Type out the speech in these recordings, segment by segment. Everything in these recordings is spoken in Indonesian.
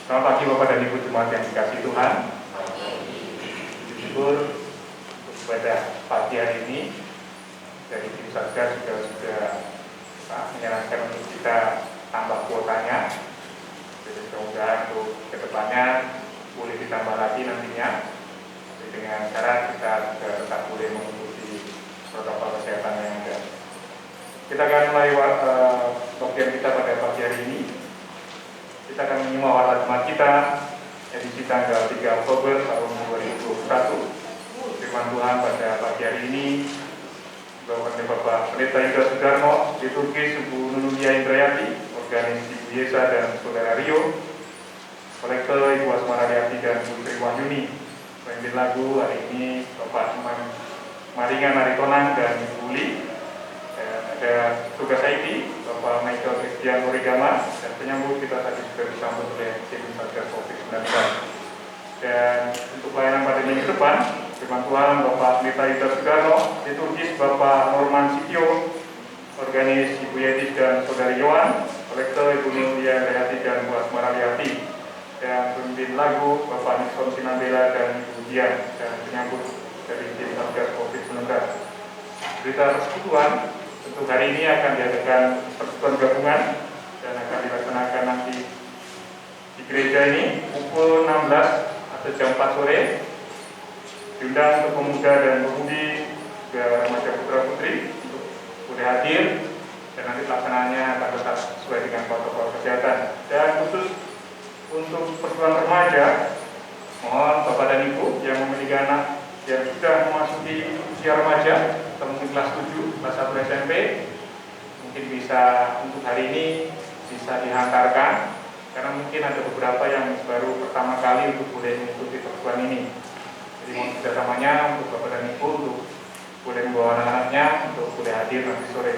Selamat pagi Bapak dan Ibu jemaat yang dikasihi Tuhan. Syukur untuk ibadah pagi hari ini dari tim Satgas juga sudah menyarankan untuk kita tambah kuotanya. Jadi mudah-mudahan untuk kedepannya boleh ditambah lagi nantinya. Jadi dengan syarat kita juga tetap boleh mengikuti protokol kesehatan yang ada. Kita akan mulai bagian kita pada pagi hari ini. Kita akan menyimak warta jemaat kita edisi tanggal 3 Oktober tahun 2021. Firman Tuhan pada pagi hari ini dibawakan oleh Bapak Pendeta Indra Sudarmo, liturgis Ibu Nununia Indrayati, organis Ibu Yesa dan Saudara Rio, kolektor Ibu Asmara Riati dan Bu Sri Wahyuni. Pemimpin lagu hari ini Bapak Maringan Aritonang dan Ibu Uli. Ada tugas IT Bapak Michael Christian Morigama, dan penyambut kita tadi sudah disambut oleh tim Satgas COVID-19. Dan untuk pelayanan pada minggu depan, firman Tuhan Bapak Pendeta Indra Sudarmo, liturgis Bapak Norman Sitio, organis Ibu Yetis dan Saudari Yohan, kolektor Ibu Nulia Indrayati dan Bu Asmara Riati, dan pemimpin lagu Bapak Nixon Sinambela dan Ibu Dian, dan penyambut dari tim Satgas COVID-19. Berita persekutuan untuk hari ini akan diadakan persekutuan gabungan dan akan dilaksanakan nanti di gereja ini pukul 16 atau jam 4 sore. Diundang untuk pemuda dan pemudi juga remaja putra putri untuk boleh hadir, dan nanti pelaksanaannya akan tetap sesuai dengan protokol kesehatan. Dan khusus untuk persekutuan remaja, mohon Bapak dan Ibu yang memiliki anak yang sudah memasuki usia remaja atau mungkin kelas 7, kelas 1 SMP, mungkin bisa untuk hari ini bisa dihantarkan, karena mungkin ada beberapa yang baru pertama kali untuk boleh mengikuti persekutuan ini. Jadi mohon kerjasamanya untuk Bapak dan Ibu untuk boleh membawa anak-anaknya untuk boleh hadir nanti sore.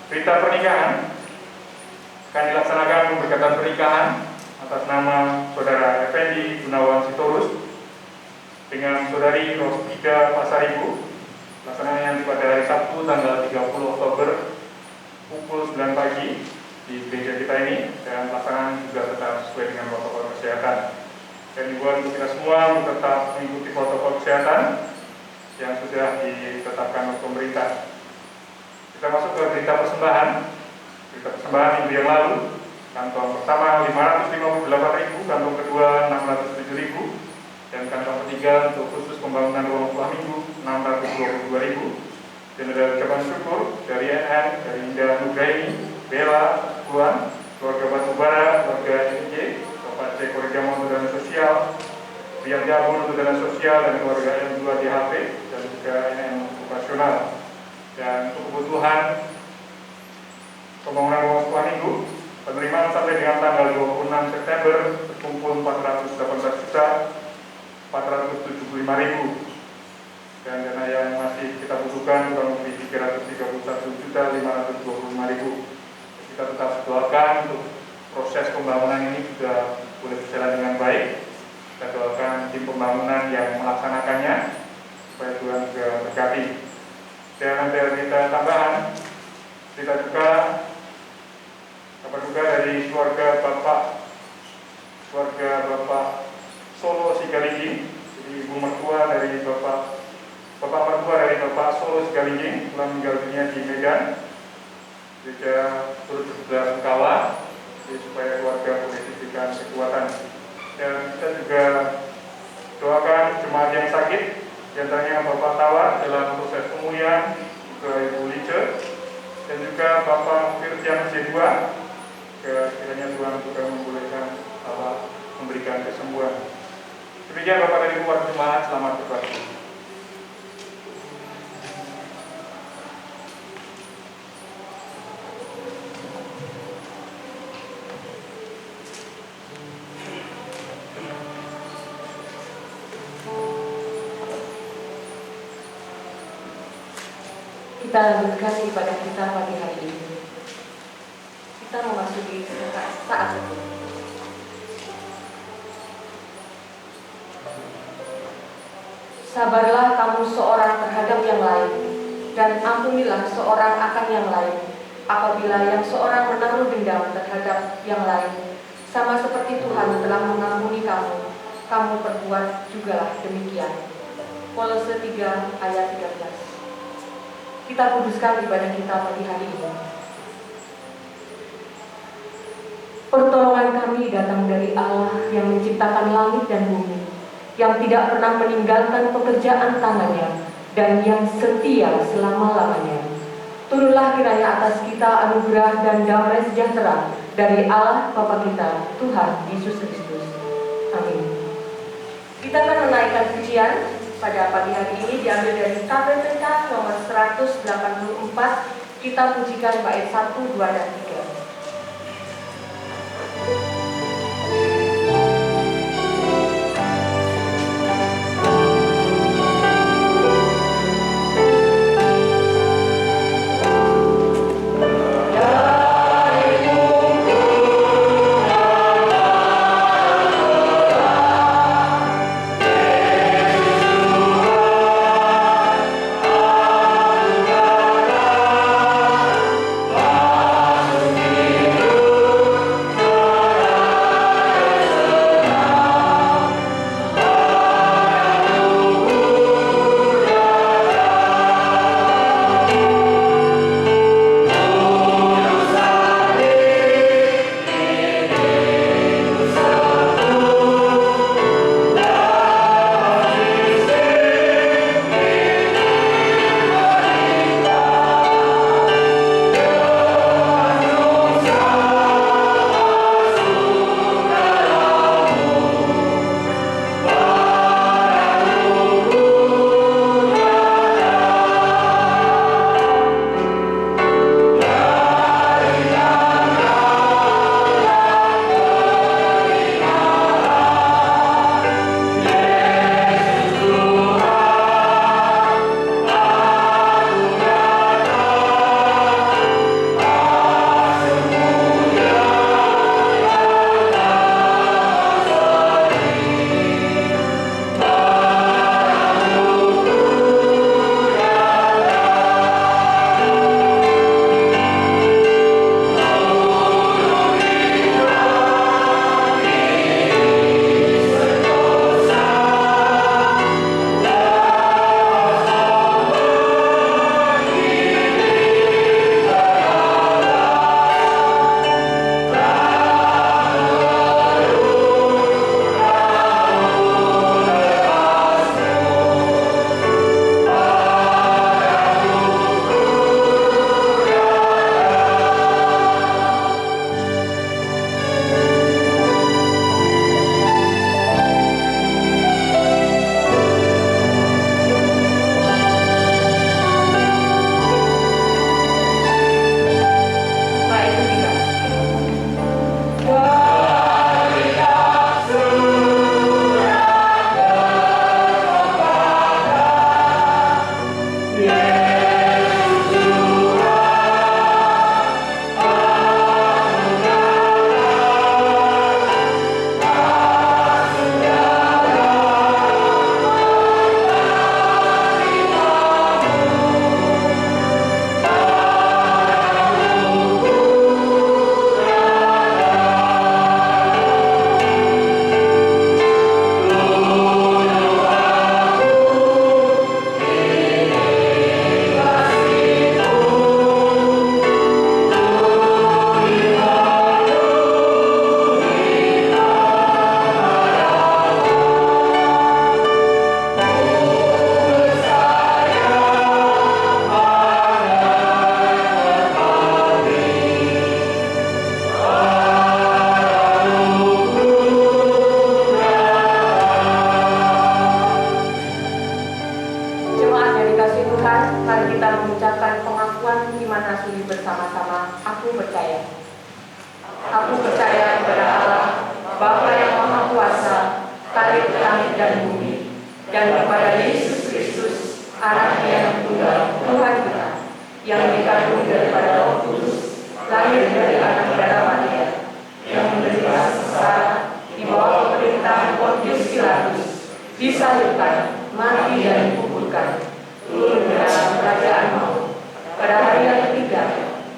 Berita pernikahan akan dilaksanakan pemberkatan pernikahan atas nama Saudara Effendi Gunawan Sitorus dengan Saudari Rosida Pasaribu. Pelaksanaan yang pada hari Sabtu tanggal 30 Oktober pukul 9 pagi di gereja kita ini, dan pelaksanaan juga tetap sesuai dengan protokol kesehatan. Dan dibuat untuk kita semua untuk tetap mengikuti protokol kesehatan yang sudah ditetapkan oleh pemerintah. Kita masuk ke berita persembahan. Berita persembahan minggu yang lalu, kantong pertama 558.000, kantong kedua 607.000, dan kantong ketiga untuk khusus pembangunan ruang sekolah minggu 622.000. Dan ada ucapan syukur dari NN, dari Indah Nugraini, Bella, Tuan, keluarga Batubara, keluarga NJ, Bapak C. Korigama untuk dana sosial, Rian Jabun untuk dana sosial, dan keluarga M2 DHP, dan juga NN operasional. Dan untuk kebutuhan pembangunan ruang sekolah minggu, penerimaan sampai dengan tanggal 26 September berkumpul 418.475.000, dan dana yang masih kita butuhkan kurang lebih 331.525.000. Kita tetap doakan untuk proses pembangunan ini juga boleh berjalan dengan baik. Kita doakan tim pembangunan yang melaksanakannya supaya Tuhan juga berkati. Dan ada berita tambahan, berita duka dari keluarga Bapak Solo Sigalingging. Jadi ibu mertua dari Bapak mertua dari Bapak Solo Sigalingging telah meninggal dunia di Medan. Gereja turut berbelas sungkawa supaya keluarga boleh diberikan kekuatan. Dan kita juga doakan jemaat yang sakit, di antaranya Bapak Tawar dalam proses pemulihan, juga Ibu Lice, dan juga Bapak Firtian Zedua. Kiranya Tuhan juga membolehkan Allah memberikan kesembuhan. Demikian Bapak dan Ibu warga jemaat, selamat berbakti. Kita lanjutkan ibadah kita pagi hari ini. Kita memasuki saat itu. Sabarlah kamu seorang terhadap yang lain, dan ampunilah seorang akan yang lain. Apabila yang seorang menaruh dendam terhadap yang lain, Sama seperti Tuhan telah mengampuni kamu, kamu perbuat jugalah demikian. Kolose 3 ayat 13. Kita kuduskan ibadah kita pagi hari ini. Pertolongan kami datang dari Allah yang menciptakan langit dan bumi, yang tidak pernah meninggalkan pekerjaan tangannya, dan yang setia selama-lamanya. Turunlah kiranya atas kita anugerah dan damai sejahtera dari Allah Bapa kita, Tuhan Yesus Kristus. Amin. Kita akan menaikkan pujian pada pagi hari ini diambil dari KPPK nomor 184. Kita pujikan bait 1, 2, dan 3.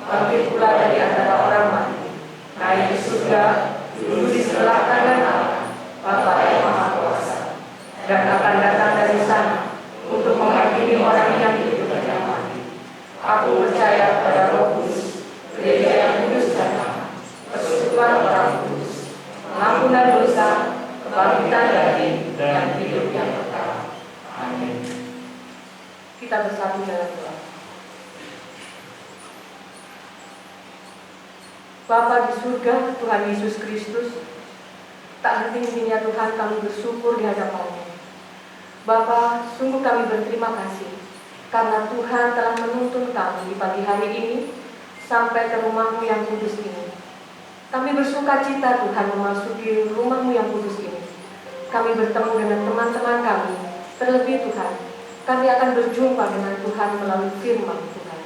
Bangkit pula dari antara orang mati, naik ke surga, duduk sebelah kanan Allah, Bapa yang Maha Kuasa, dan akan datang dari sana untuk menghakimi orang yang hidup dan yang mati. Aku percaya pada Roh Kudus, Gereja yang kudus dan sama, persekutuan orang kudus, pengampunan dosa, kebangkitan dari dan hidup yang kekal. Amin. Kita bersatu dalam doa. Bapa di surga, Tuhan Yesus Kristus, tak henti-hentinya Tuhan kami bersyukur di hadapan-Mu. Bapa, sungguh kami berterima kasih karena Tuhan telah menuntun kami di pagi hari ini sampai ke rumah-Mu yang kudus ini. Kami bersuka cita Tuhan memasuki rumah-Mu yang kudus ini. Kami bertemu dengan teman-teman kami. Terlebih Tuhan, kami akan berjumpa dengan Tuhan melalui firman Tuhan.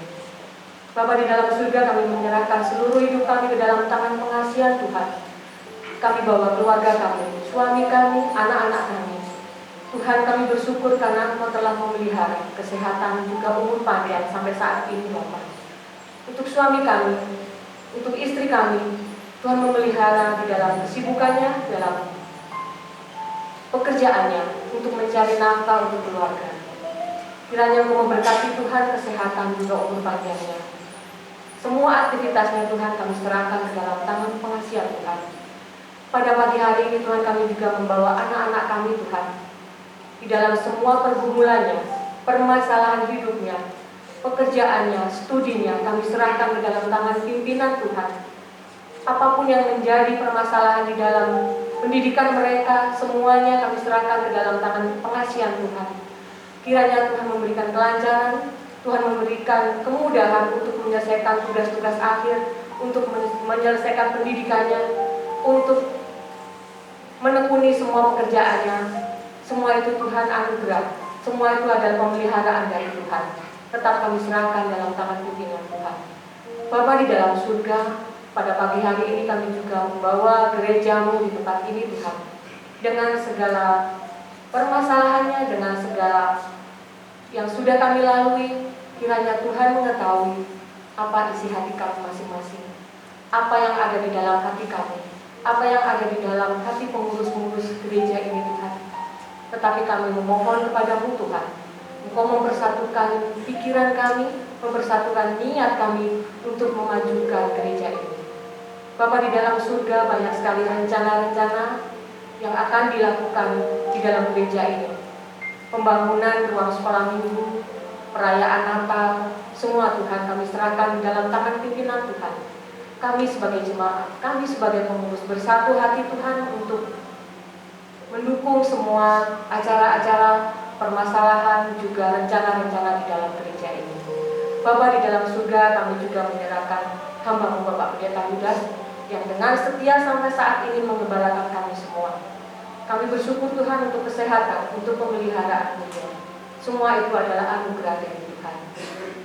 Bapa di dalam surga, kami menyerahkan seluruh hidup kami ke dalam tangan pengasihan Tuhan. Kami bawa keluarga kami, suami kami, anak-anak kami. Tuhan, kami bersyukur karena Engkau telah memelihara kesehatan juga umur panjang sampai saat ini Bapa. Untuk suami kami, untuk istri kami, Tuhan memelihara di dalam kesibukannya, dalam pekerjaannya, untuk mencari nafkah untuk keluarga. Kiranya Engkau memberkati Tuhan kesehatan juga umur panjangnya. Semua aktivitasnya Tuhan kami serahkan ke dalam tangan pengasihan Tuhan. Pada pagi hari ini Tuhan, kami juga membawa anak-anak kami Tuhan. Di dalam semua pergumulannya, permasalahan hidupnya, pekerjaannya, studinya, kami serahkan ke dalam tangan pimpinan Tuhan. Apapun yang menjadi permasalahan di dalam pendidikan mereka, semuanya kami serahkan ke dalam tangan pengasihan Tuhan. Kiranya Tuhan memberikan kelancaran, Tuhan memberikan kemudahan untuk menyelesaikan tugas-tugas akhir, untuk menyelesaikan pendidikannya, untuk menekuni semua pekerjaannya. Semua itu Tuhan anugerah, semua itu adalah pemeliharaan dari Tuhan. Tetap kami serahkan dalam tangan pimpinan Tuhan. Bapa di dalam surga, pada pagi hari ini kami juga membawa gereja-Mu di tempat ini Tuhan. Dengan segala permasalahannya, dengan segala yang sudah kami lalui, kiranya Tuhan mengetahui apa isi hati kami masing-masing, apa yang ada di dalam hati kami, apa yang ada di dalam hati pengurus-pengurus gereja ini Tuhan. Tetapi kami memohon kepada-Mu Tuhan, Engkau mempersatukan pikiran kami, mempersatukan niat kami untuk memajukan gereja ini. Bapa di dalam surga, banyak sekali rencana-rencana yang akan dilakukan di dalam gereja ini. Pembangunan ruang sekolah minggu, perayaan Natal, semua Tuhan kami serahkan di dalam tangan pimpinan Tuhan. Kami sebagai jemaat, kami sebagai pengurus bersatu hati Tuhan untuk mendukung semua acara-acara, permasalahan, juga rencana-rencana di dalam gereja ini. Bapa di dalam surga, kami juga menyerahkan hamba-Mu Bapak Pendeta Yudas yang dengan setia sampai saat ini mengembalakan kami semua. Kami bersyukur Tuhan untuk kesehatan, untuk pemeliharaan Dia. Semua itu adalah anugerah dari Tuhan.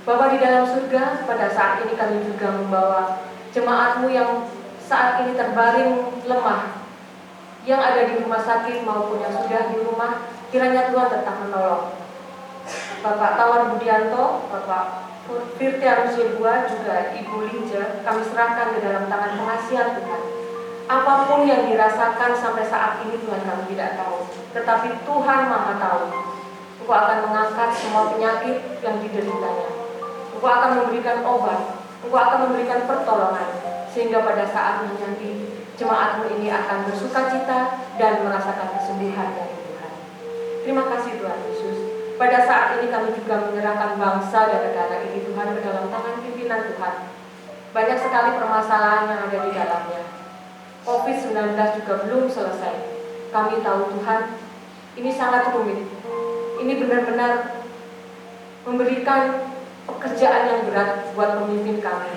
Bapa di dalam surga, pada saat ini kami juga membawa jemaat-Mu yang saat ini terbaring lemah, yang ada di rumah sakit maupun yang sudah di rumah, kiranya Tuhan tetap menolong. Bapak Tawar Budianto, Bapak Firtianus Yebua, juga Ibu Linja, kami serahkan ke dalam tangan pengasihan Tuhan. Apapun yang dirasakan sampai saat ini Tuhan kami tidak tahu, tetapi Tuhan Maha tahu. Engkau akan mengangkat semua penyakit yang dideritanya. Engkau akan memberikan obat, Engkau akan memberikan pertolongan, sehingga pada saatnya nanti jemaat-Mu ini akan bersuka cita dan merasakan kesembuhan dari Tuhan. Terima kasih Tuhan Yesus. Pada saat ini kami juga menyerahkan bangsa dan negara ini Tuhan ke dalam tangan pimpinan Tuhan. Banyak sekali permasalahan yang ada di dalamnya. COVID-19 juga belum selesai. Kami tahu Tuhan, ini sangat rumit. Ini benar-benar memberikan pekerjaan yang berat buat pemimpin kami.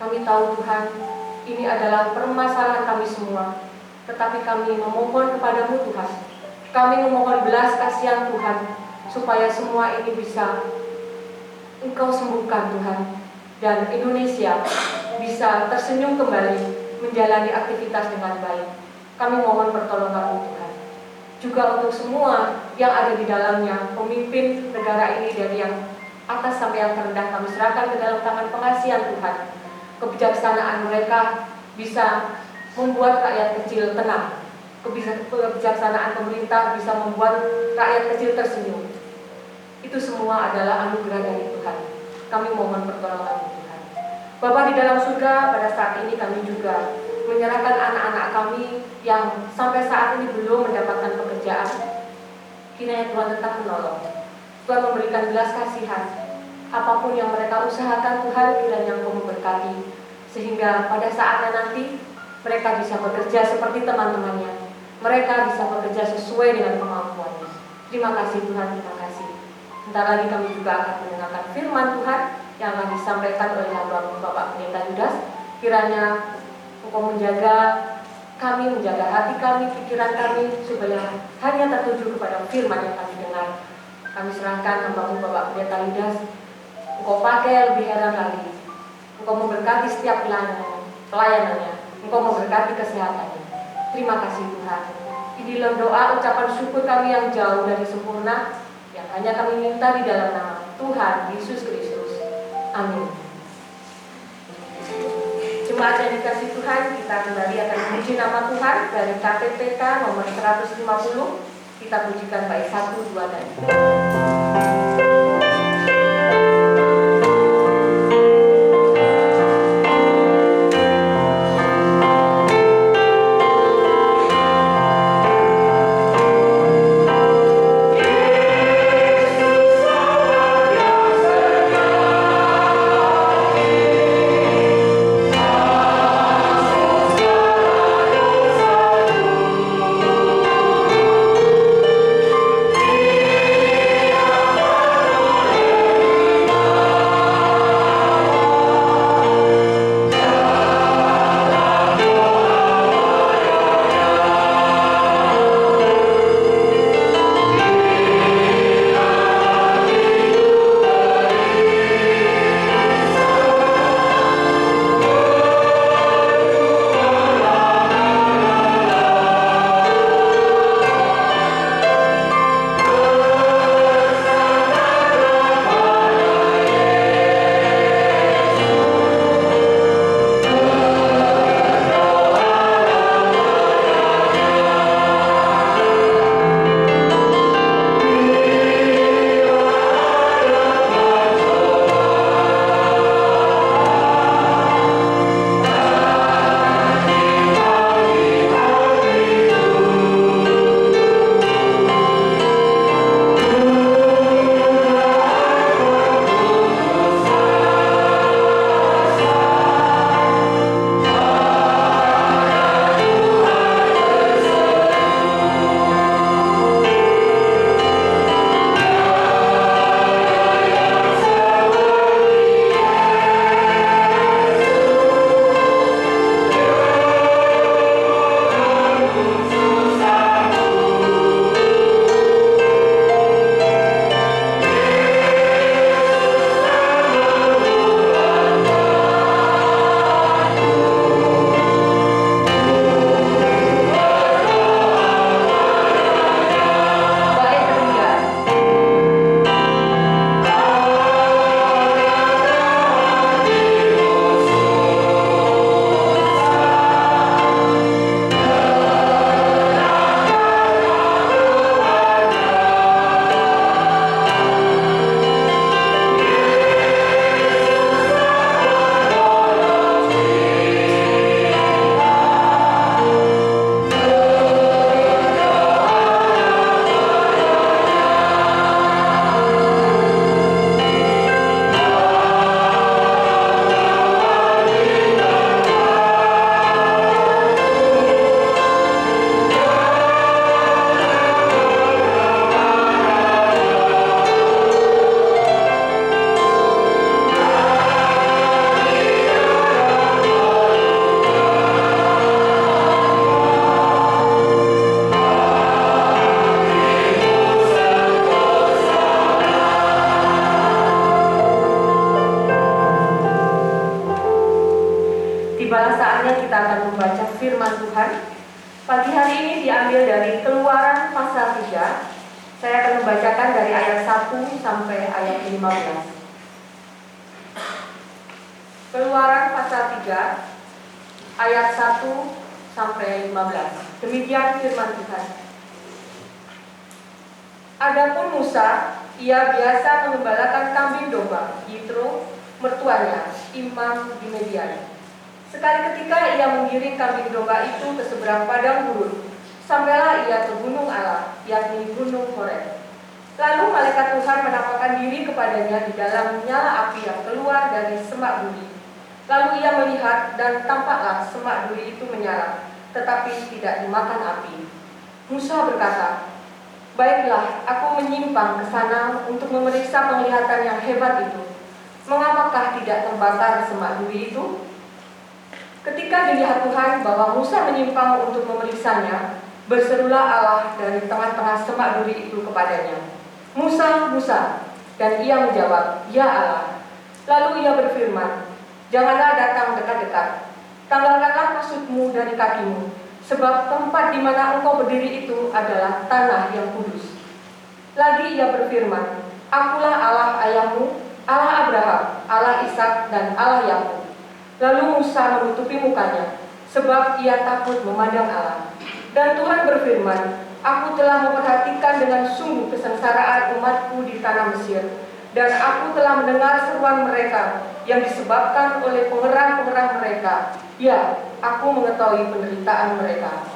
Kami tahu Tuhan, ini adalah permasalahan kami semua. Tetapi kami memohon kepada-Mu Tuhan. Kami memohon belas kasihan Tuhan, supaya semua ini bisa Engkau sembuhkan Tuhan. Dan Indonesia bisa tersenyum kembali, menjalani aktivitas dengan baik. Kami mohon pertolongan-Mu Tuhan. Juga untuk semua yang ada di dalamnya, pemimpin negara ini dari yang atas sampai yang terendah, kami serahkan ke dalam tangan pengasihan Tuhan. Kebijaksanaan mereka bisa membuat rakyat kecil tenang. Kebijaksanaan pemerintah bisa membuat rakyat kecil tersenyum. Itu semua adalah anugerah dari Tuhan. Kami mohon pertolongan Tuhan. Bapa di dalam surga, pada saat ini kami juga menyerahkan anak-anak kami yang sampai saat ini belum mendapatkan pekerjaan. Kiranya Tuhan tetap menolong. Tuhan memberikan belas kasihan. Apapun yang mereka usahakan, Tuhan kiranya Engkau memberkati, sehingga pada saatnya nanti mereka bisa bekerja seperti teman-temannya. Mereka bisa bekerja sesuai dengan kemampuannya. Terima kasih Tuhan, terima kasih. Sebentar lagi kami juga akan mendengarkan firman Tuhan yang akan disampaikan oleh hamba Bapak Pendeta Yudas. Kiranya Engkau menjaga kami, menjaga hati kami, pikiran kami, supaya hanya tertuju kepada firman yang kami dengar. Kami serahkan hamba Bapak Pendeta Yudas. Engkau pakai lebih heran lagi. Engkau memberkati setiap pelayanannya. Engkau memberkati kesehatannya. Terima kasih Tuhan. Inilah doa ucapan syukur kami yang jauh dari sempurna, yang hanya kami minta di dalam nama Tuhan Yesus Kristus. Amin. Jemaat yang dikasihi Tuhan, kita kembali akan memuji nama Tuhan dari KPPK nomor 150. Kita pujikan bait 1, 2, dan 3. Pagi hari ini diambil dari Keluaran pasal 3. Saya akan membacakan dari ayat 1 sampai ayat 15. Keluaran pasal 3 ayat 1 sampai 15. Demikian firman Tuhan. Adapun Musa, ia biasa mengembalakan kambing domba, Yitro, mertuanya, imam di Midian. Sekali ketika ia menggiring kambing domba itu ke seberang padang gurun, sampailah ia ke gunung Allah, yakni gunung Horeb. Lalu malaikat Tuhan menampakkan diri kepadanya di dalam nyala api yang keluar dari semak duri. Lalu ia melihat dan tampaklah semak duri itu menyala, tetapi tidak dimakan api. Musa berkata, "Baiklah, aku menyimpang ke sana untuk memeriksa penglihatan yang hebat itu. Mengapakah tidak terbakar semak duri itu?" Ketika dilihat Tuhan bahwa Musa menyimpang untuk memeriksanya, berserulah Allah dari tengah-tengah semak duri itu kepadanya, "Musa, Musa." Dan ia menjawab, "Ya Allah." Lalu ia berfirman, "Janganlah datang dekat-dekat. Tanggalkanlah kasutmu dari kakimu, sebab tempat di mana engkau berdiri itu adalah tanah yang kudus." Lagi ia berfirman, "Akulah Allah ayahmu, Allah Abraham, Allah Ishak, dan Allah Yakub." Lalu Musa menutupi mukanya, sebab ia takut memandang Allah. Dan Tuhan berfirman, "Aku telah memperhatikan dengan sungguh kesengsaraan umatku di tanah Mesir, dan aku telah mendengar seruan mereka yang disebabkan oleh pengerang-pengerang mereka. Ya, aku mengetahui penderitaan mereka.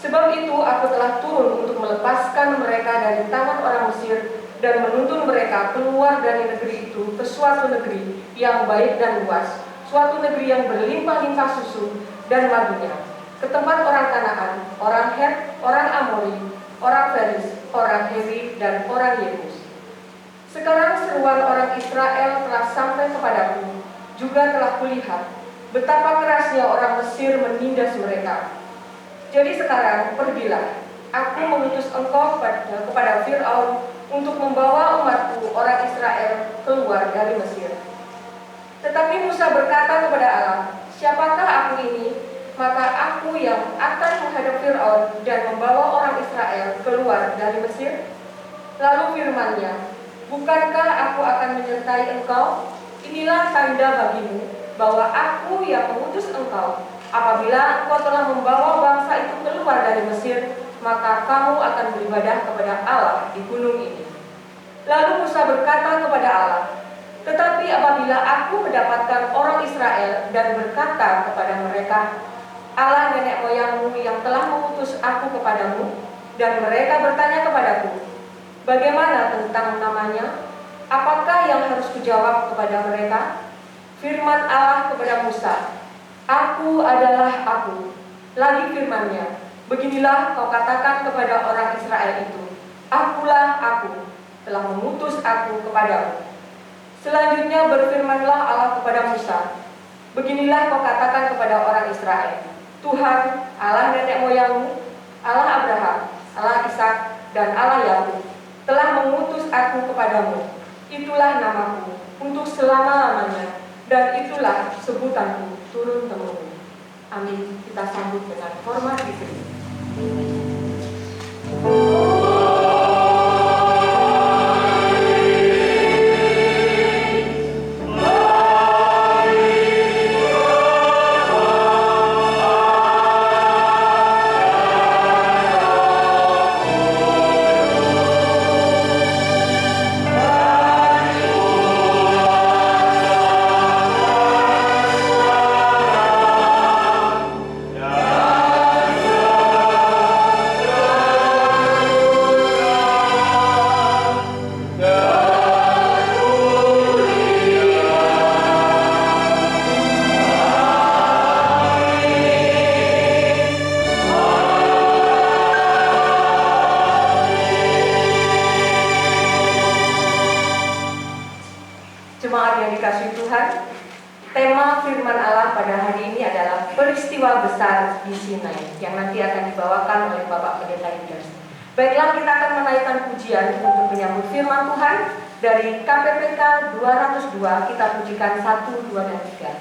Sebab itu aku telah turun untuk melepaskan mereka dari tangan orang Mesir dan menuntun mereka keluar dari negeri itu ke suatu negeri yang baik dan luas, suatu negeri yang berlimpah-limpah susu dan madunya, ke tempat orang Kanaan, orang Het, orang Amori, orang Feris, orang Hewi, dan orang Yebus. Sekarang seruan orang Israel telah sampai kepadaku, juga telah kulihat betapa kerasnya orang Mesir menindas mereka. Jadi sekarang pergilah, aku mengutus engkau kepada Fir'aun untuk membawa umatku orang Israel keluar dari Mesir." Tetapi Musa berkata kepada Allah, "Siapakah aku ini? Maka aku yang akan menghadap Fir'aun dan membawa orang Israel keluar dari Mesir?" Lalu firman-Nya, "Bukankah aku akan menyertai engkau? Inilah tanda bagimu bahwa aku yang mengutus engkau. Apabila engkau telah membawa bangsa itu keluar dari Mesir, maka kamu akan beribadah kepada Allah di gunung ini." Lalu Musa berkata kepada Allah, "Tetapi apabila aku mendapatkan orang Israel dan berkata kepada mereka, 'Allah nenek moyangmu yang telah mengutus aku kepadamu,' dan mereka bertanya kepadaku, 'Bagaimana tentang namanya? Apakah yang harus kujawab kepada mereka?' Firman Allah kepada Musa, 'Aku adalah Aku.' Lagi firman-Nya, 'Beginilah kau katakan kepada orang Israel itu, Akulah Aku, telah mengutus aku kepadamu.' Selanjutnya berfirmanlah Allah kepada Musa, 'Beginilah kau katakan kepada orang Israel, Tuhan, Allah nenek moyangmu, Allah Abraham, Allah Ishak, dan Allah Yakub, telah mengutus aku kepadamu. Itulah namaku untuk selama-lamanya, dan itulah sebutanku turun-temurun.'" Amin. Kita sambut dengan hormat di sini. Jemaat yang dikasihi Tuhan, tema firman Allah pada hari ini adalah peristiwa besar di Sinai yang nanti akan dibawakan oleh Bapak Pendeta Yudas. Baiklah, kita akan menaikkan pujian untuk menyambut firman Tuhan dari KPPK 202. Kita pujikan 1, 2, dan 3.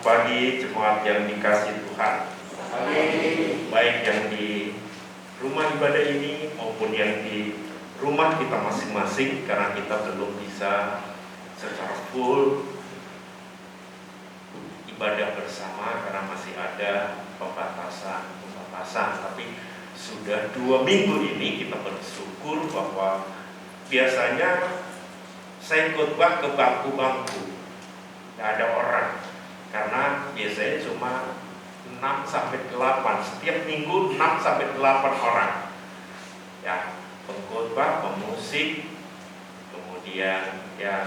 Selamat pagi jemaat yang dikasihi Tuhan. Baik yang di rumah ibadah ini maupun yang di rumah kita masing-masing, karena kita belum bisa secara full ibadah bersama karena masih ada pembatasan. Tapi sudah 2 minggu ini kita bersyukur bahwa biasanya saya khotbah ke bangku-bangku, nggak ada orang, karena biasanya cuma 6-8, setiap minggu 6-8 orang ya, pengkhotbah, pemusik, kemudian yang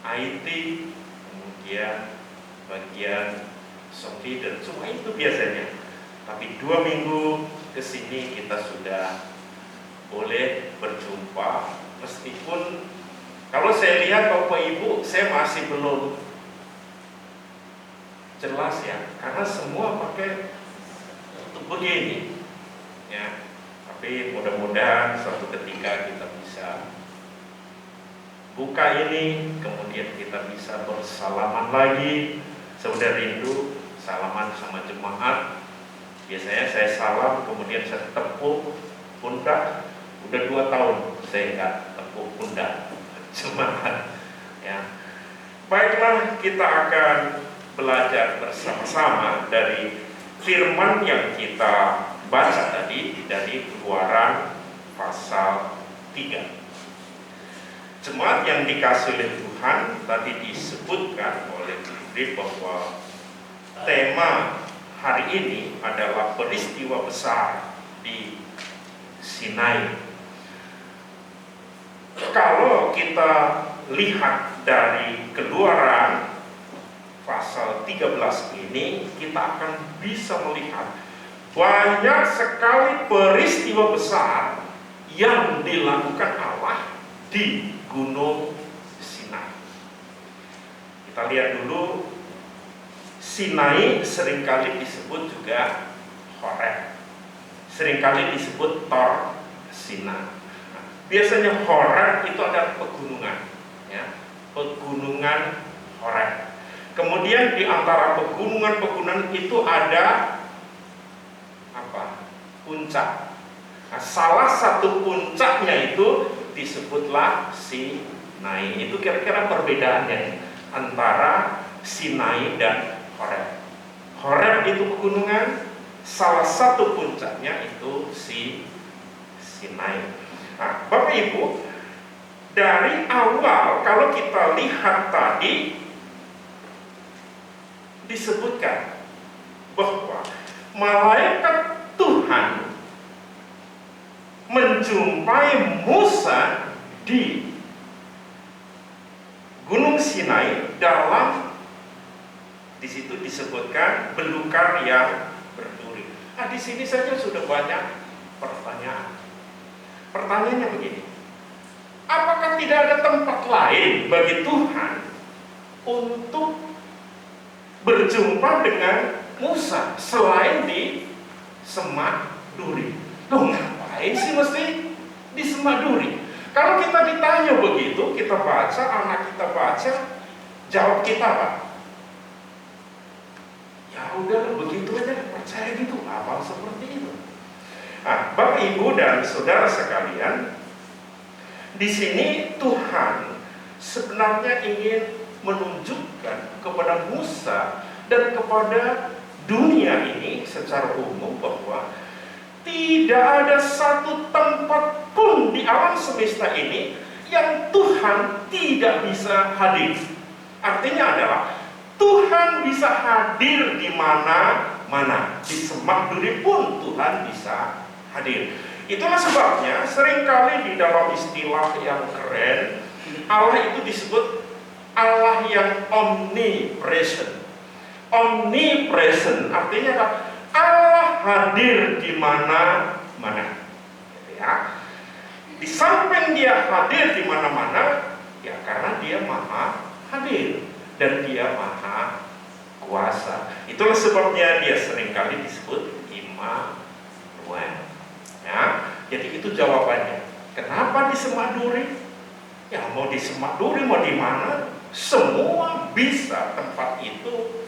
IT, kemudian bagian sound leader, cuma itu biasanya. Tapi 2 minggu kesini kita sudah boleh berjumpa, meskipun kalau saya lihat Bapak Ibu, saya masih belum jelas ya, karena semua pakai untuk begini ya. Tapi mudah-mudahan suatu ketika kita bisa buka ini, kemudian kita bisa bersalaman lagi. Saya rindu salaman sama jemaat. Biasanya saya salam, kemudian saya tepuk pundak. Udah 2 tahun saya nggak tepuk pundak jemaat ya. Baiklah, kita akan belajar bersama-sama dari firman yang kita baca tadi dari Keluaran pasal 3. Jemaat yang dikasihi oleh Tuhan, tadi disebutkan oleh Bibli bahwa tema hari ini adalah peristiwa besar di Sinai. Kalau kita lihat dari Keluaran pasal 13 ini, kita akan bisa melihat banyak sekali peristiwa besar yang dilakukan Allah di Gunung Sinai. Kita lihat dulu, Sinai seringkali disebut juga Horeb, seringkali disebut Tor Sinai. Biasanya Horeb itu adalah pegunungan ya, pegunungan Horeb. Kemudian di antara pegunungan-pegunungan itu ada apa? Puncak. Nah, salah satu puncaknya itu disebutlah Sinai. Itu kira-kira perbedaannya antara Sinai dan Horeb. Horeb itu pegunungan, salah satu puncaknya itu Sinai. Nah, Bapak Ibu, dari awal kalau kita lihat tadi disebutkan bahwa malaikat Tuhan menjumpai Musa di Gunung Sinai dalam, di situ disebutkan belukar yang berduri. Nah, di sini saja sudah banyak pertanyaan. Pertanyaannya begini, apakah tidak ada tempat lain bagi Tuhan untuk berjumpa dengan Musa selain di Semak Duri? Loh, ngapain sih mesti di Semak Duri? Kalau kita ditanya begitu, kita baca, anak kita baca, jawab kita apa? Ya udah begitu aja, percaya gitu, apa seperti itu. Nah, Bapak Ibu dan saudara sekalian, di sini Tuhan sebenarnya ingin menunjukkan kepada Musa dan kepada dunia ini secara umum bahwa tidak ada satu tempat pun di alam semesta ini yang Tuhan tidak bisa hadir. Artinya adalah Tuhan bisa hadir di mana-mana. Di Semak Duri pun Tuhan bisa hadir. Itulah sebabnya seringkali di dalam istilah yang keren, Allah itu disebut Allah yang omnipresent. Omnipresent artinya apa? Allah hadir di mana-mana. Ya. Di samping dia hadir di mana-mana, ya karena dia maha hadir dan dia maha kuasa. Itulah sebabnya dia seringkali disebut Immanuel. Ya, jadi itu jawabannya. Kenapa di Semak Duri? Ya mau di Semak Duri, mau di mana? semua bisa, tempat itu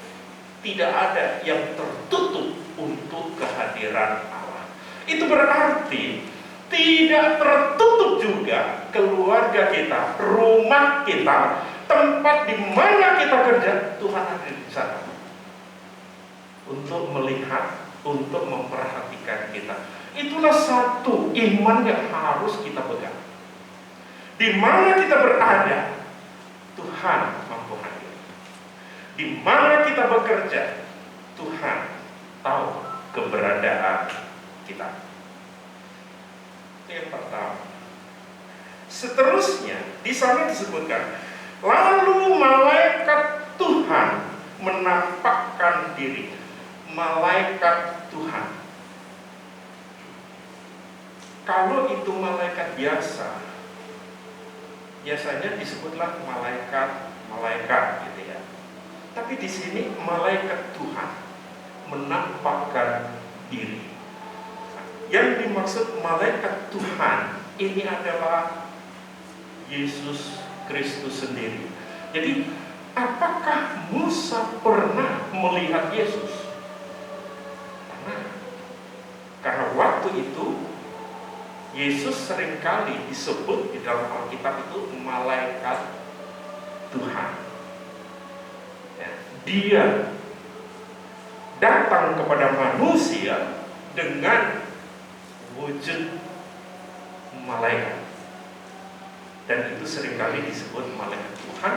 tidak ada yang tertutup untuk kehadiran Allah. Itu berarti tidak tertutup juga keluarga kita, rumah kita, tempat di mana kita kerja, Tuhan ada di sana untuk melihat, untuk memperhatikan kita. Itulah satu iman yang harus kita pegang. Di mana kita berada, Tuhan mampu hadir. Di mana kita bekerja, Tuhan tahu keberadaan kita. Itu yang pertama. Seterusnya di sana disebutkan, lalu malaikat Tuhan menampakkan diri. Malaikat Tuhan. Kalau itu malaikat biasa, biasanya disebutlah malaikat gitu ya. Tapi di sini malaikat Tuhan menampakkan diri. Yang dimaksud malaikat Tuhan ini adalah Yesus Kristus sendiri. Jadi, apakah Musa pernah melihat Yesus? Karena waktu itu Yesus seringkali disebut di dalam Alkitab itu malaikat Tuhan. Ya, dia datang kepada manusia dengan wujud malaikat, dan itu seringkali disebut malaikat Tuhan.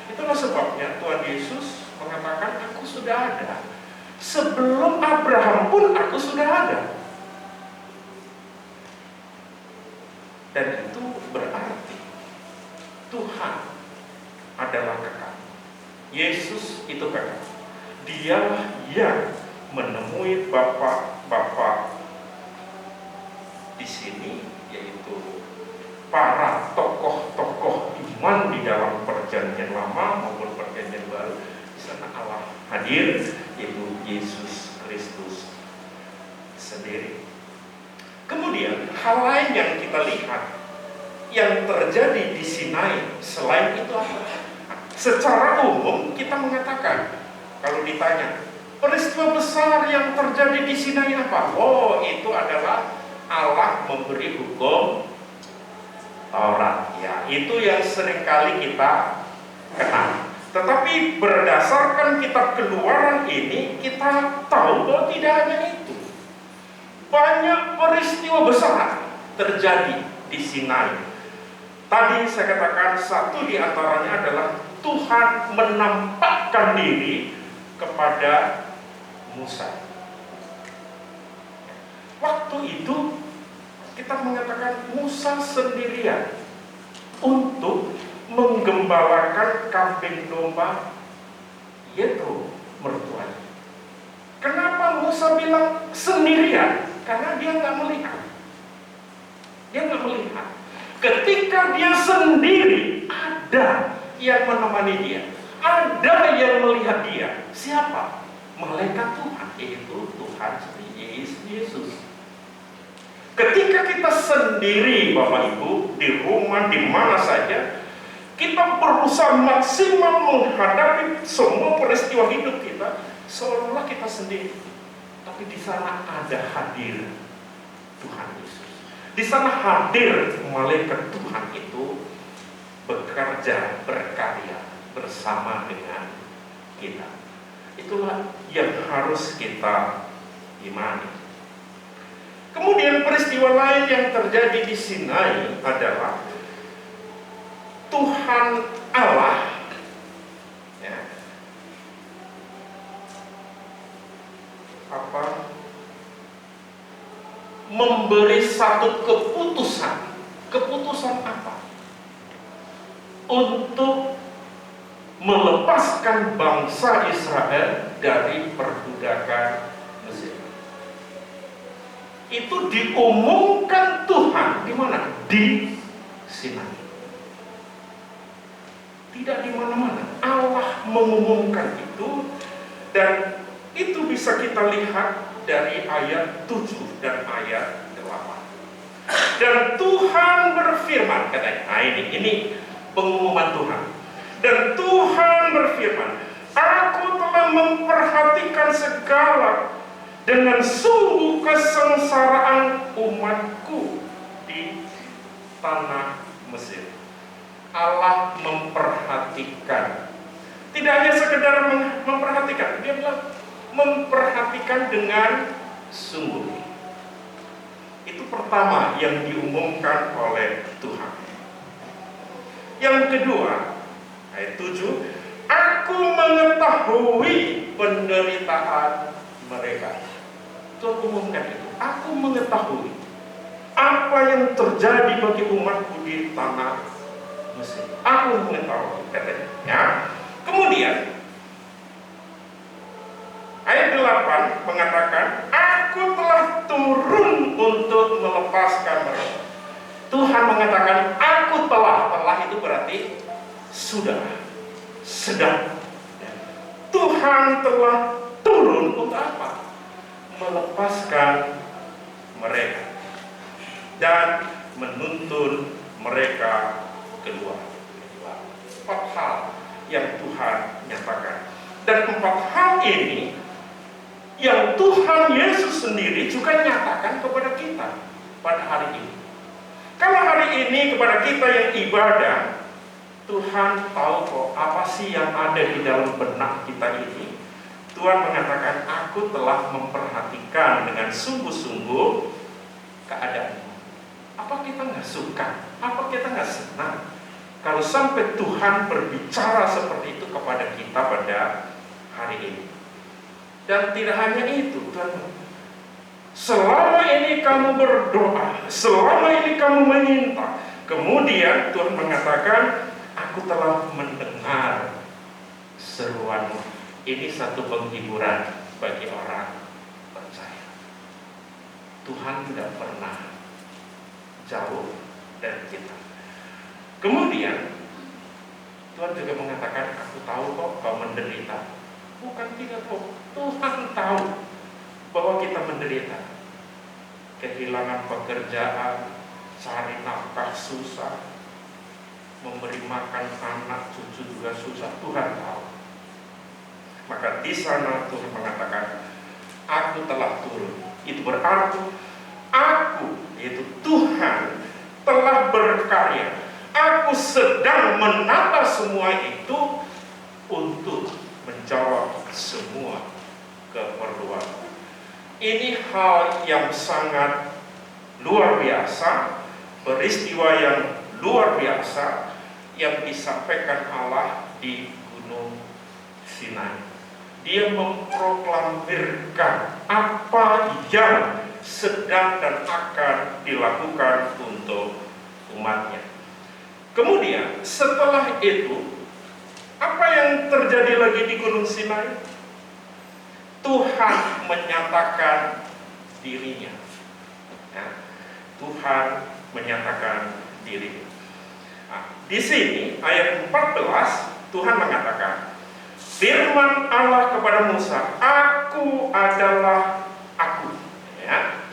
Itulah sebabnya Tuhan Yesus mengatakan, aku sudah ada. Sebelum Abraham pun aku sudah ada. Dan itu berarti Tuhan adalah kekal. Yesus itu kekal. Dialah yang menemui Bapa di sini, yaitu para tokoh-tokoh iman di dalam perjanjian lama maupun perjanjian baru. Di sana Allah hadir, yaitu Yesus Kristus sendiri. Kemudian hal lain yang kita lihat yang terjadi di Sinai selain itu apa? Secara umum kita mengatakan, kalau ditanya peristiwa besar yang terjadi di Sinai apa? Oh, itu adalah Allah memberi hukum Taurat. Ya, itu yang seringkali kita kenal. Tetapi berdasarkan kitab Keluaran ini, kita tahu bahwa tidak hanya itu. Banyak peristiwa besar terjadi di Sinai. Tadi saya katakan satu di antaranya adalah Tuhan menampakkan diri kepada Musa. Waktu itu kita mengatakan Musa sendirian untuk menggembalakan kambing domba Yetro mertuanya. Kenapa Musa bilang sendirian? Karena dia nggak melihat. Dia nggak melihat. Ketika dia sendiri, ada yang menemani dia, ada yang melihat dia. Siapa? Malaikat Tuhan, yaitu Tuhan sendiri, Yesus. Ketika kita sendiri, Bapak Ibu, di rumah, di mana saja, kita berusaha maksimal menghadapi semua peristiwa hidup kita, seolah-olah kita sendiri. Tapi di sana ada hadir Tuhan Yesus. Di sana hadir malaikat Tuhan itu bekerja, berkarya bersama dengan kita. Itulah yang harus kita imani. Kemudian peristiwa lain yang terjadi di Sinai adalah Tuhan Allah memberi satu keputusan. Keputusan apa? Untuk melepaskan bangsa Israel dari perbudakan Mesir. Itu diumumkan Tuhan di mana? Di Sinai. Tidak di mana-mana. Allah mengumumkan itu, dan itu bisa kita lihat dari ayat 7 dan ayat 8. Dan Tuhan berfirman, katanya, nah ini pengumuman Tuhan. Dan Tuhan berfirman, Aku telah memperhatikan segala dengan sungguh kesengsaraan umatku di tanah Mesir. Allah memperhatikan. Tidak hanya sekedar memperhatikan, dia bilang memperhatikan dengan sungguh. Itu pertama yang diumumkan oleh Tuhan. Yang kedua, ayat 7, Aku mengetahui penderitaan mereka. Tuhan umumkan itu. Aku mengetahui apa yang terjadi bagi umatku di tanah Mesir. Aku mengetahui, katanya. Ya. Kemudian ayat 8 mengatakan, Aku telah turun untuk melepaskan mereka. Tuhan mengatakan, Aku telah itu berarti sudah, sedang. Tuhan telah turun untuk apa? Melepaskan mereka dan menuntun mereka keluar. 4 hal yang Tuhan nyatakan. Dan 4 hal ini yang Tuhan Yesus sendiri juga nyatakan kepada kita pada hari ini. Kalau hari ini kepada kita yang ibadah, Tuhan tahu kok apa sih yang ada di dalam benak kita ini. Tuhan mengatakan, Aku telah memperhatikan dengan sungguh-sungguh keadaanmu. Apa kita nggak suka? Apa kita nggak senang kalau sampai Tuhan berbicara seperti itu kepada kita pada hari ini? Dan tidak hanya itu, Tuhan, selama ini kamu berdoa, selama ini kamu meminta, kemudian Tuhan mengatakan, Aku telah mendengar seruanmu. Ini satu penghiburan bagi orang percaya. Tuhan tidak pernah jauh dari kita. Kemudian Tuhan juga mengatakan, Aku tahu kok kau menderita. Bukan tidak tahu, Tuhan tahu bahwa kita menderita. Kehilangan pekerjaan, cari nafkah susah, memberi makan anak cucu juga susah, Tuhan tahu. Maka di sana Tuhan mengatakan, Aku telah turun. Itu berarti Aku, yaitu Tuhan, telah berkarya. Aku sedang menata semua itu untuk menjawab semua keperluan. Ini hal yang sangat luar biasa, peristiwa yang luar biasa yang disampaikan Allah di Gunung Sinai. Dia memproklamirkan apa yang sedang dan akan dilakukan untuk umatnya. Kemudian setelah itu, apa yang terjadi lagi di Gunung Sinai? Tuhan menyatakan dirinya. Ya, Tuhan menyatakan dirinya. Nah, di sini ayat 14 Tuhan mengatakan, firman Allah kepada Musa, Aku adalah Aku. Ya,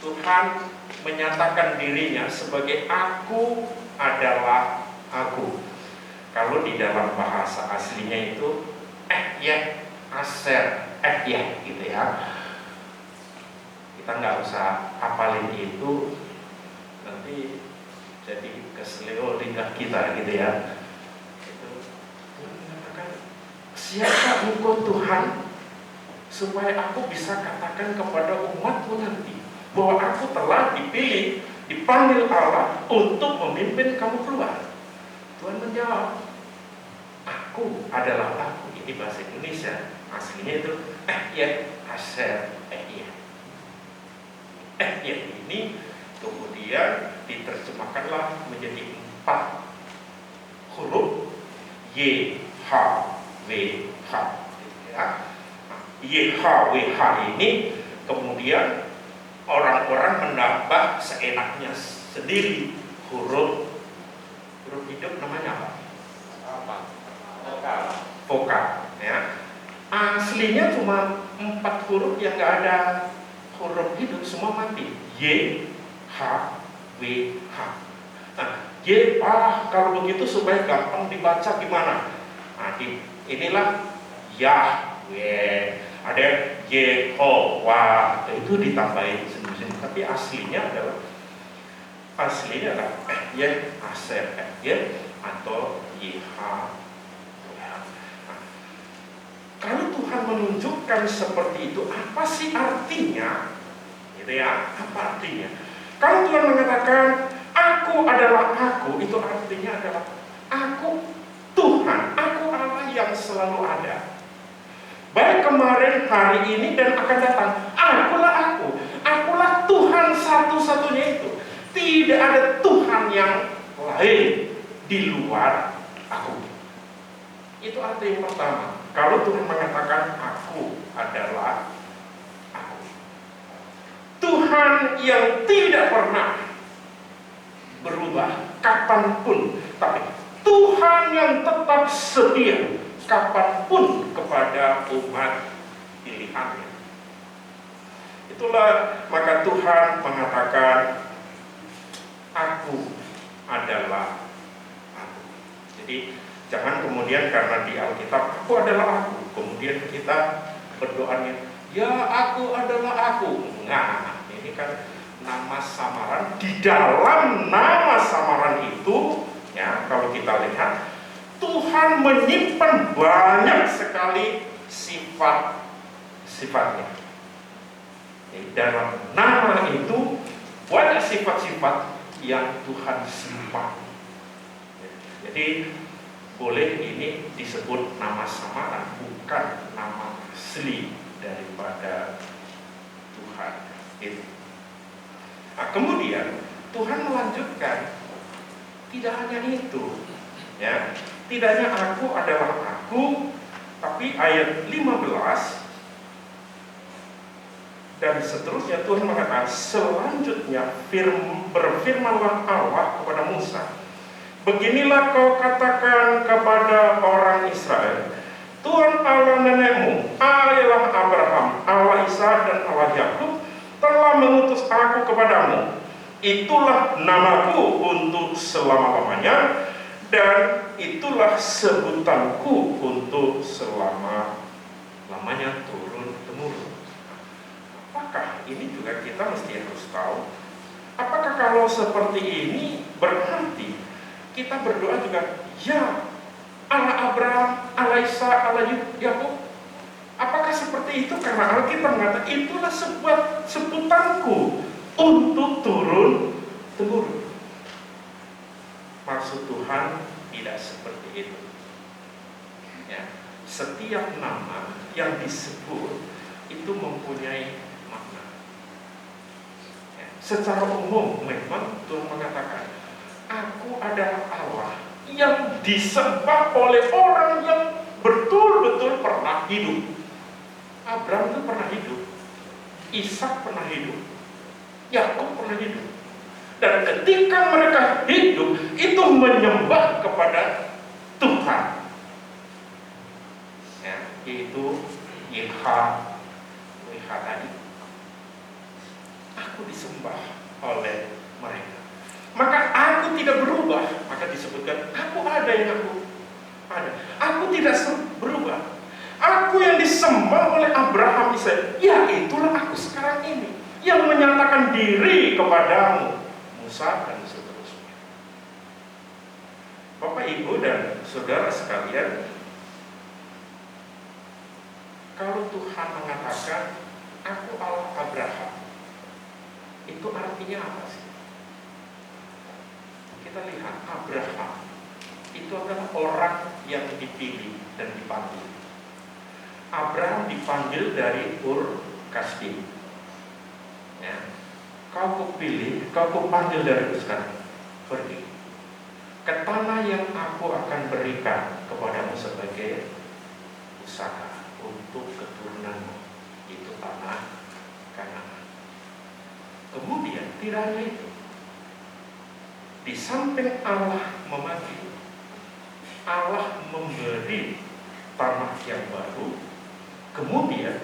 Tuhan menyatakan dirinya sebagai Aku adalah Aku. Kalau di dalam bahasa aslinya itu aser, gitu ya. Kita nggak usah hafalin itu, nanti jadi keselio lidah kita gitu ya. Itu Tuhan mengatakan, siapa engkau Tuhan, supaya aku bisa katakan kepada umatmu nanti bahwa aku telah dipilih, dipanggil Allah untuk memimpin kamu keluar. Tuhan menjawab, Aku adalah Aku. Ini bahasa Indonesia, aslinya itu aser, ini kemudian diterjemahkanlah menjadi 4 huruf YHWH, ya. YHWH ini kemudian orang-orang menambah seenaknya sendiri huruf hidup, namanya apa? Vokal, ya. Aslinya cuma 4 huruf yang nggak ada huruf hidup, semua mati. Y, H, W, H. Nah, Kalau begitu supaya gampang dibaca gimana? Nah, inilah Yahweh, ada Yehovah, itu ditambahin sendiri, tapi aslinya adalah Aser, atau Yeha. Kalau Tuhan menunjukkan seperti itu, apa sih artinya? Gitu ya, apa artinya? Kalau Tuhan mengatakan, aku adalah aku, itu artinya adalah aku Tuhan, aku Allah yang selalu ada. Baik kemarin, hari ini, dan akan datang. Akulah aku, akulah Tuhan satu-satunya itu. Tidak ada Tuhan yang lain di luar aku. Itu arti yang pertama. Kalau Tuhan mengatakan aku adalah aku, Tuhan yang tidak pernah berubah kapanpun, tapi Tuhan yang tetap setia kapanpun kepada umat pilihannya. Itulah maka Tuhan mengatakan aku adalah aku. Jadi jangan kemudian karena di Alkitab aku adalah aku, kemudian kita berdoanya ya aku adalah aku. Nah, ini kan nama samaran. Di dalam nama samaran itu ya, kalau kita lihat Tuhan menyimpan banyak sekali sifat-sifatnya. Di dalam nama itu banyak sifat-sifat yang Tuhan simpan. Jadi boleh ini disebut nama samaran, bukan nama asli daripada Tuhan itu. Nah, kemudian Tuhan melanjutkan, tidak hanya itu, ya, tidak hanya aku adalah aku, tapi ayat 15 dan seterusnya Tuhan mengatakan, selanjutnya berfirmanlah Allah kepada Musa, beginilah kau katakan kepada orang Israel, Tuhan Allah nenekmu, Allah Abraham, Allah Ishak dan Allah Yakub telah mengutus aku kepadamu. Itulah namaku untuk selama-lamanya, dan itulah sebutanku untuk selama-lamanya turun-temurun. Apakah ini juga kita mesti harus tahu? Apakah kalau seperti ini berarti kita berdoa juga, ya Allah Abraham, Allah Ishak, Allah Yakub? Apakah seperti itu? Karena Alkitab mengatakan itulah sebutanku untuk turun-temurun. Maksud Tuhan tidak seperti itu. Ya, setiap nama yang disebut itu mempunyai makna. Ya, secara umum memang Tuhan mengatakan, aku adalah Allah yang disembah oleh orang yang betul-betul pernah hidup. Abraham itu pernah hidup, Ishak pernah hidup, Yakub pernah hidup. Dan ketika mereka hidup, itu menyembah kepada Tuhan, ya, yaitu Yahweh tadi. Aku disembah oleh mereka. Maka aku tidak berubah. Maka disebutkan, aku ada yang aku ada. Aku tidak berubah. Aku yang disembah oleh Abraham, Ishak, ya itulah aku sekarang ini, yang menyatakan diri kepadamu, Musa dan seterusnya. Bapak, Ibu, dan saudara sekalian, kalau Tuhan mengatakan aku Allah Abraham, itu artinya apa sih? Kita lihat, Abraham itu adalah orang yang dipilih dan dipanggil. Abraham dipanggil dari Ur Kasdim. Ya. Kau kupilih, kau kupanggil dari sekarang, pergi ke tanah yang aku akan berikan kepadamu sebagai pusaka untuk keturunanmu, itu tanah Kanaan. Kemudian tidak hanya itu, di samping Allah memanggil, Allah memberi tanah yang baru. Kemudian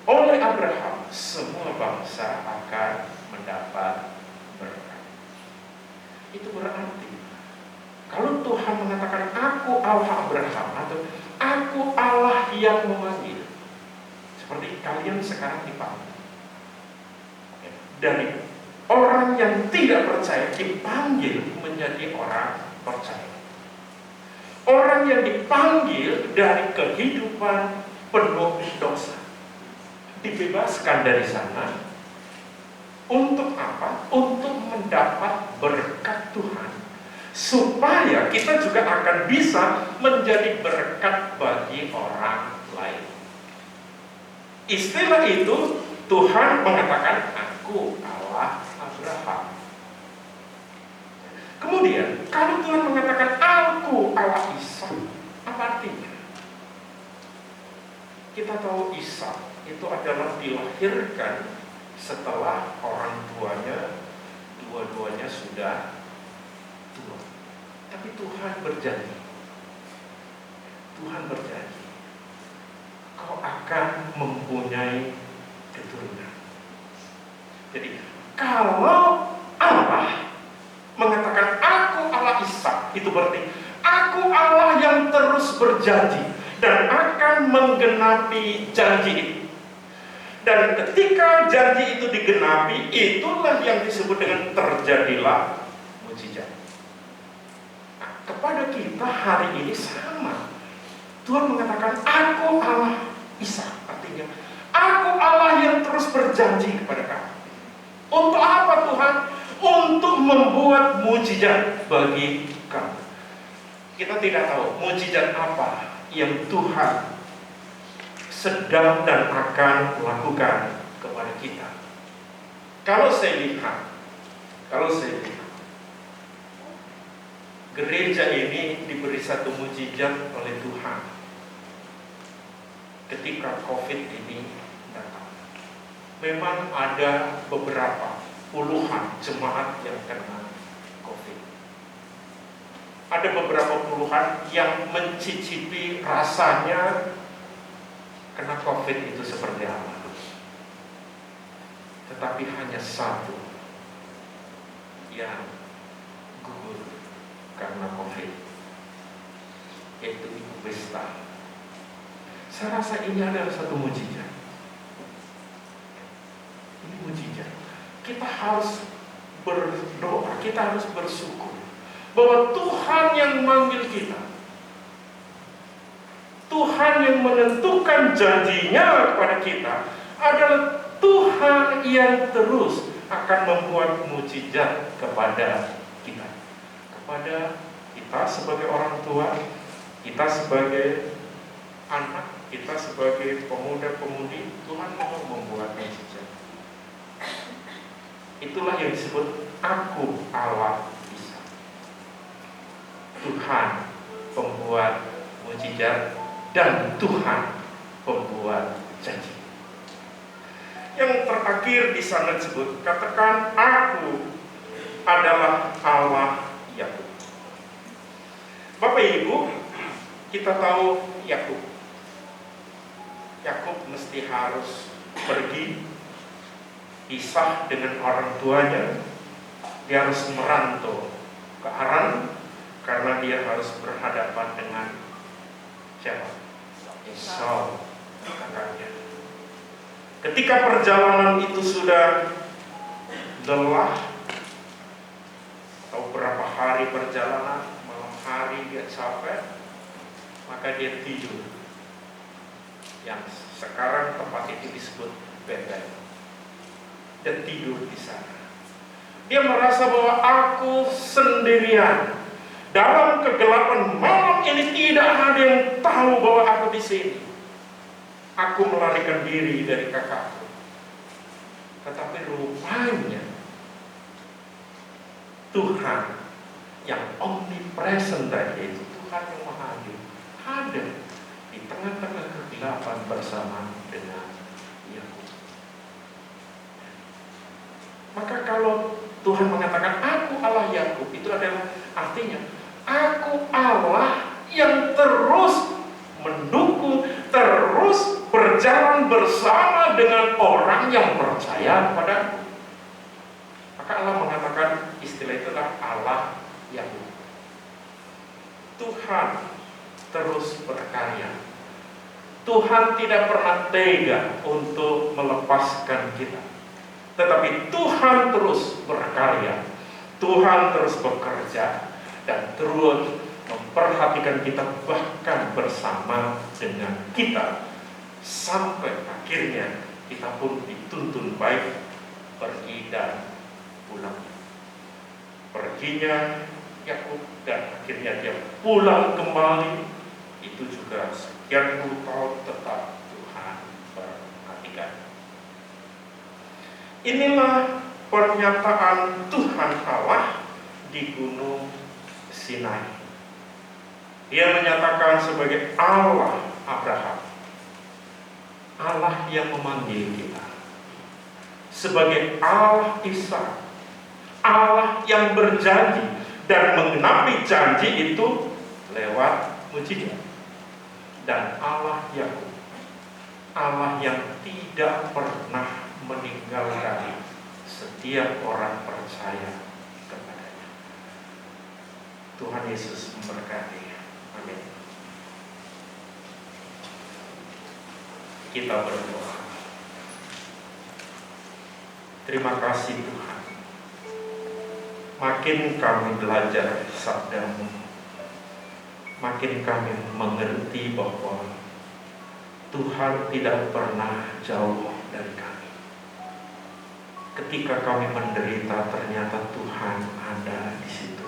oleh Abraham semua bangsa akan mendapat berkat. Itu berarti kalau Tuhan mengatakan aku Allah Abraham atau aku Allah yang memanggil, seperti kalian sekarang dipanggil dari orang yang tidak percaya dipanggil menjadi orang percaya. Orang yang dipanggil dari kehidupan penuh dosa dibebaskan dari sana. Untuk apa? Untuk mendapat berkat Tuhan, supaya kita juga akan bisa menjadi berkat bagi orang lain. Istilah itu Tuhan mengatakan aku Allah Abraham. Kemudian kalau Tuhan mengatakan aku Allah Ishak, apa artinya? Kita tahu Ishak itu adalah dilahirkan setelah orang tuanya dua-duanya sudah tua. Tapi Tuhan berjanji, kau akan mempunyai keturunan. Jadi kalau Allah mengatakan aku Allah Ishak, itu berarti aku Allah yang terus berjanji dan akan menggenapi janji itu. Dan ketika janji itu digenapi, itulah yang disebut dengan terjadilah mujizat. Nah, kepada kita hari ini sama. Tuhan mengatakan aku Allah Ishak, artinya aku Allah yang terus berjanji kepada kamu. Untuk apa Tuhan? Untuk membuat mujizat bagi kamu. Kita tidak tahu mujizat apa yang Tuhan sedang dan akan lakukan kepada kita. Kalau saya lihat gereja ini diberi satu mujizat oleh Tuhan ketika COVID ini datang. Memang ada beberapa puluhan jemaat yang kena COVID. Ada beberapa puluhan yang mencicipi rasanya kena COVID itu seperti apa. Tetapi hanya satu yang gugur karena COVID, yaitu Ibu Besta. Saya rasa ini adalah satu mujizat. Ini mujizat. Kita harus berdoa, kita harus bersyukur bahwa Tuhan yang memanggil kita, Tuhan yang menentukan janjinya kepada kita adalah Tuhan yang terus akan membuat mujizat kepada kita. Kepada kita sebagai orang tua, kita sebagai anak, kita sebagai pemuda-pemudi, Tuhan mau membuat mujizat. Itulah yang disebut aku Allah Ishak. Tuhan pembuat mujizat dan Tuhan pembuat janji. Yang terakhir di sana disebut, katakan aku adalah Allah Yakub. Bapak Ibu, kita tahu Yakub mesti harus pergi pisah dengan orang tuanya. Dia harus merantau ke Haran karena dia harus berhadapan dengan siapa? Esau, kakaknya. Ketika perjalanan itu sudah lelah, atau berapa hari perjalanan, malam hari dia capek, maka dia tidur. Yang sekarang tempat itu disebut Betel. Dia tidur di sana. Dia merasa bahwa aku sendirian. Dalam kegelapan malam ini tidak ada yang tahu bahwa aku di sini. Aku melarikan diri dari kakakku. Tetapi rupanya Tuhan yang omnipresent tadi itu, Tuhan yang Maha Adil, ada di tengah-tengah kegelapan bersama dengan Yakub. Maka kalau Tuhan mengatakan aku Allah Yakub, itu adalah artinya aku Allah yang terus mendukung, terus berjalan bersama dengan orang yang percaya kepadaku. Maka Allah mengatakan istilah itu adalah Allah Yakub. Tuhan terus berkarya. Tuhan tidak pernah tega untuk melepaskan kita. Tetapi Tuhan terus berkarya. Tuhan terus bekerja dan terus memperhatikan kita, bahkan bersama dengan kita, sampai akhirnya kita pun dituntun baik pergi dan pulang. Perginya Yakub dan akhirnya dia pulang kembali, itu juga sekian puluh tahun tetap Tuhan perhatikan. Inilah pernyataan Tuhan Allah di Gunung Sinai. Dia menyatakan sebagai Allah Abraham, Allah yang memanggil kita, sebagai Allah Ishak, Allah yang berjanji dan menggenapi janji itu lewat mujizat. Dan Allah Yakub, Allah yang tidak pernah meninggalkan setiap orang percaya kepadanya. Tuhan Yesus memberkati. Amin. Kita berdoa. Terima kasih Tuhan. Makin kami belajar sabda-Mu, makin kami mengerti bahwa Tuhan tidak pernah jauh dari kami. Ketika kami menderita, ternyata Tuhan ada di situ.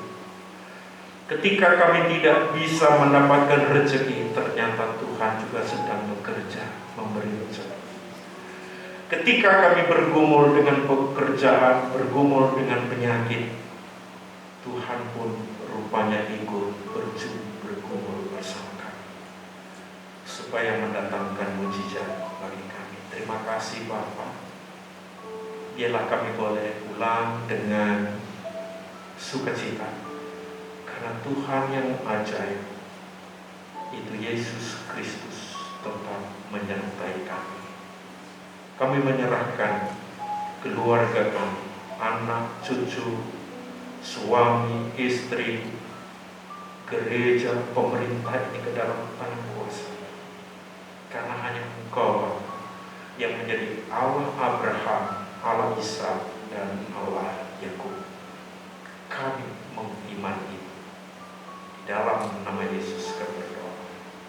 Ketika kami tidak bisa mendapatkan rezeki, ternyata Tuhan juga sedang bekerja memberi rezeki. Ketika kami bergumul dengan pekerjaan, bergumul dengan penyakit, Tuhan pun rupanya ikut bergumul bersama kami, supaya mendatangkan mujizat bagi kami. Terima kasih Bapa. Biarlah kami boleh pulang dengan sukacita, karena Tuhan yang ajaib itu Yesus Kristus tetap menyertai kami. Kami menyerahkan keluarga kami, anak, cucu, suami, istri, gereja, pemerintah ini ke dalam tangan kuasa. Karena hanya Engkau yang menjadi Allah Abraham, Allah Ishak, dan Allah Yakub. Kami mengimani itu. Di dalam nama Yesus kami berdoa.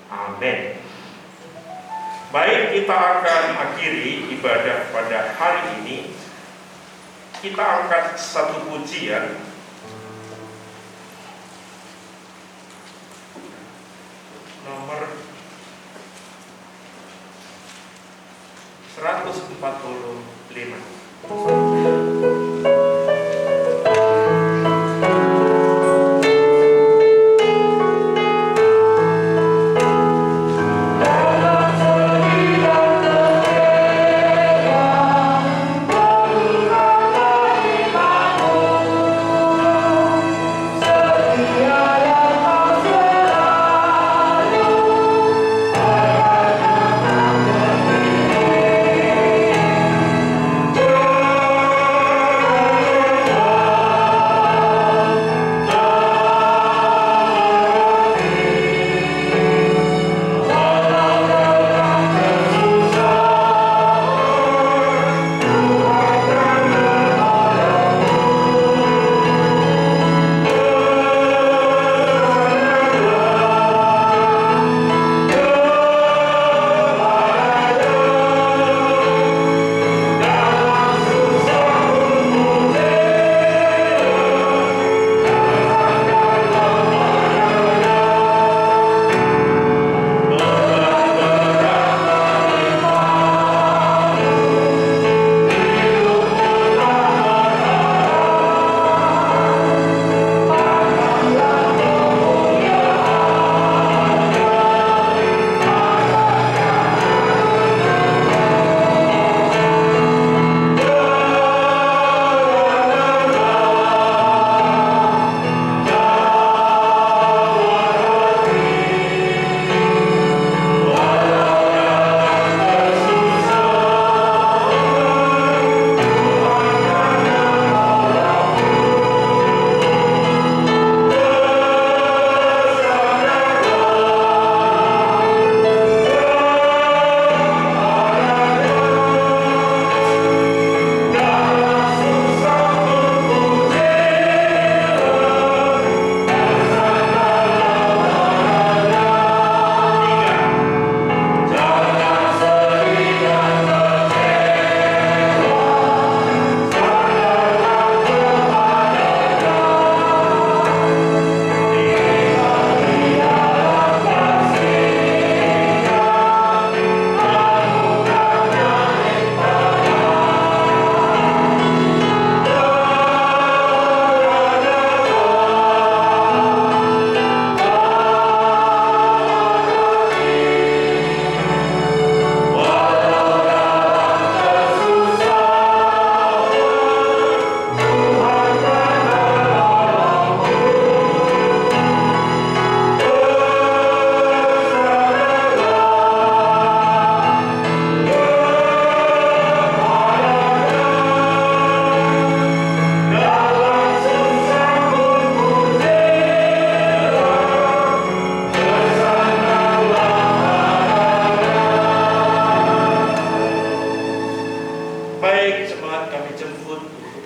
Amin. Baik, kita akan akhiri ibadah pada hari ini. Kita angkat satu pujian. Nomor 145.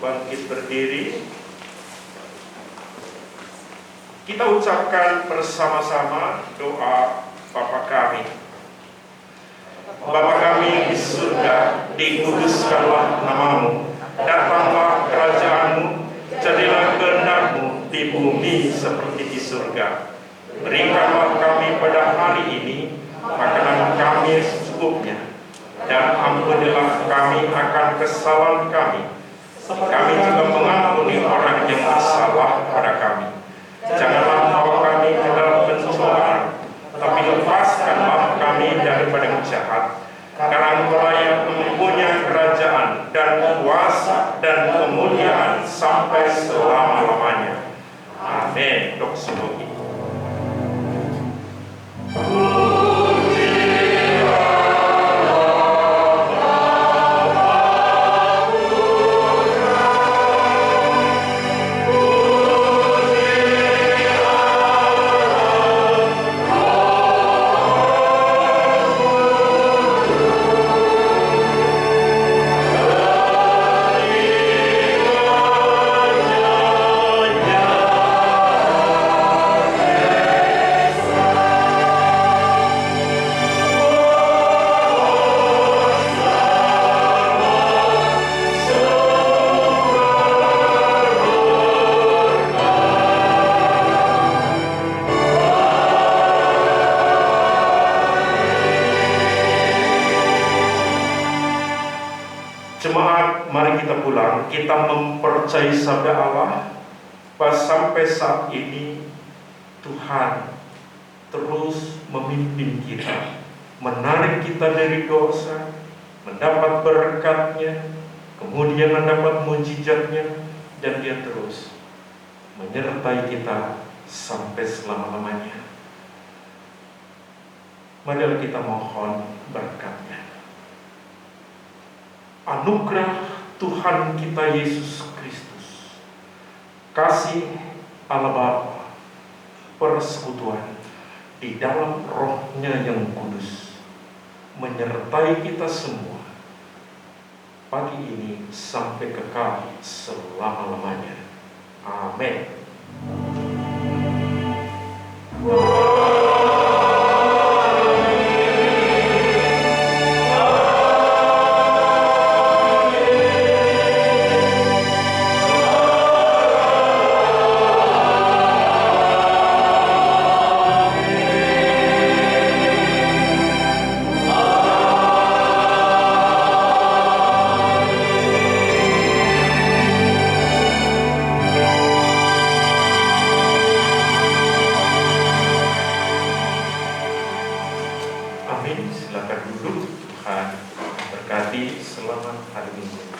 bangkit berdiri. Kita ucapkan bersama-sama doa Bapa kami. Bapa kami di surga, dikuduskanlah namamu, datanglah kerajaanmu, jadilah kehendak-Mu di bumi seperti di surga. Berikanlah kami pada hari ini makanan kami secukupnya, dan ampunilah kami akan kesalahan kami. Kami juga mengampuni orang yang bersalah pada kami. Janganlah bawa kami ke dalam pencobaan, tapi lepaskanlah kami daripada yang jahat. Karena Engkau yang mempunyai kerajaan dan kuasa dan kemuliaan sampai selama-lamanya. Amin. Doa itu. Jemaat, mari kita pulang. Kita mempercayai sabda Allah bahwa sampai saat ini Tuhan terus memimpin kita, menarik kita dari dosa, mendapat berkat-Nya, kemudian mendapat mujizat-Nya, dan Dia terus menyertai kita sampai selama-lamanya. Mari kita mohon berkat-Nya. Anugerah Tuhan kita Yesus Kristus, kasih Allah Bapa, persekutuan di dalam Roh-Nya yang kudus menyertai kita semua pagi ini sampai kekal selama-lamanya. Amin. Silakan duduk. Tuhan berkati. Selamat hari Minggu.